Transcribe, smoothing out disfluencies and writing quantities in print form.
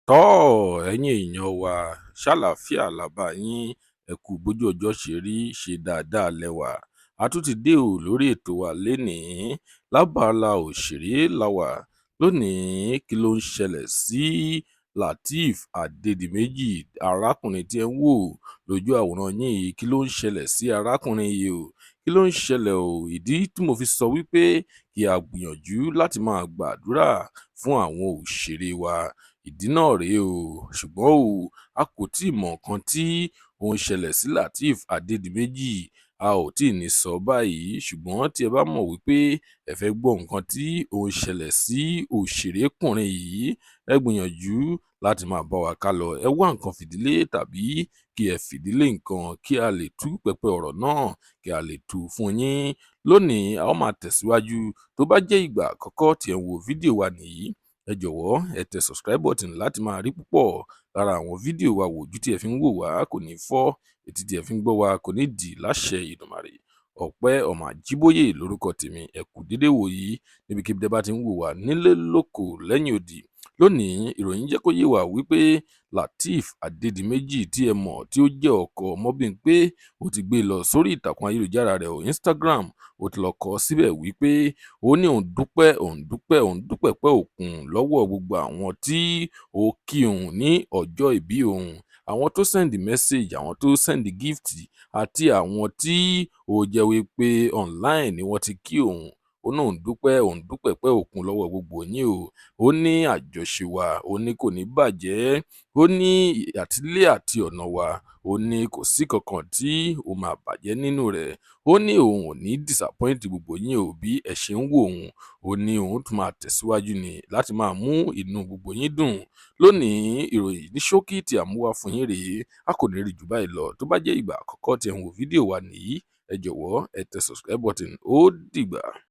Ẹ̀yin èèyàn wa ṣàlàáfíà la bá yín, ẹ kú bójú ọjọ́ ṣe rí, ṣe dáadáa lẹ wà. A tún ti dé o lórí ètò wa lénìí, lábala òṣèré la wà. Lónìí kí ló ń ṣẹlẹ̀ sí LATEEF ADEDIMEJI, arákùnrin tí ẹ ń wò lójú àwòrán yín yìí? Kí ló ń ṣẹlẹ̀ sí arákùnrin yìí o? Kí ló ń ṣẹlẹ̀ o? Ìdí tí mo fi sọ wípé kí a gbìyànjú láti máa gbàdúrà fún àwọn òṣèré wa, ìdí náà rèé o. Ṣùgbọ́n o, a kò tíì mọ nǹkan tí ó ń ṣẹlẹ̀ sí LATEEF ADEDIMEJI, a ò tíì ní sọ báyìí. Ṣùgbọ́n tí ẹ bá mọ̀ wípé ẹ fẹ́ gbọ́ nǹkan tí ó ń ṣẹlẹ̀ sí òṣèrékùnrin yìí, ẹ gbìyànjú láti máa bá wa ká lọ. Ẹ wá nǹkan fìdílé tàbí kí ẹ fìdílé nǹkan kí a lè tú pẹpẹ ọ̀rọ̀ náà, kí a lè tú fún yín. Lónìí a ó máa tẹ̀síwájú. Tó bá jẹ́ ìgbà àkọ́kọ́ tí ẹ ń wo fídíò wa nìyí, ẹ jọ̀wọ́ ẹ tẹ subscribe button láti máa rí púpọ̀ lára àwọn fídíò wa wò. Ojú tí ẹ fi ń wò wá kò ní fọ́, etí tí ẹ fi ń gbọ́ wa kò ní dì láṣẹ Èdùmàrè. Ọpẹ́ Ọmọ Àjíbóyè lórúkọ tèmi. Ẹ kú dédé wò yìí níbikíbi tẹ́ bá ti ń wò wá, nílé lóko lẹ́yìn odi. Lónìí ìròyìn jẹ́ kó yé wa wípé LATEEF ADEDIMEJI tí ẹ mọ̀ tí ó jẹ́ ọkọ Ọmọbímpé, ó ti gbé lọ sórí ìtàkùn ayélujára rẹ̀ Instagram. Ó ti lọ kọ síbẹ̀ wípé ó ní òun dúpẹ́ pẹ́ òkun lọ́wọ́ gbogbo àwọn tí ó kí òun ní ọjọ́ ìbí òun, àwọn tó send message, àwọn tó send gift, àti àwọn tí ó jẹ́ wípé online ni wọ́n ti kí òun. Ó ní òun dúpẹ́ pẹ́ òkun lọ́wọ́ gbogbo yín o. Ó ní àjọṣe wa, ó ní kò ní bàjẹ́, ó ní àtilé àti ọ̀nà wa, ó ní kò sí kankan tí ó máa bàjẹ́ nínú rẹ̀. Ó ní òun ò ní disappoint gbogbo yín o bí ẹ ṣe ń wò òun. Ó ní òun tún máa tẹ̀síwájú ni láti máa mú inú gbogbo yín dùn. Lónìí ìròyìn ní ṣókí tí a mú wá fún yín rèé, a kò ní rí jù báyìí lọ. Tó bá jẹ́ ìgbà àkọ́kọ́ tí ẹ ń wo fídíò wa nìyí, ẹ jọ̀wọ́ ẹ tẹ subscribe button. Ó dìgbà.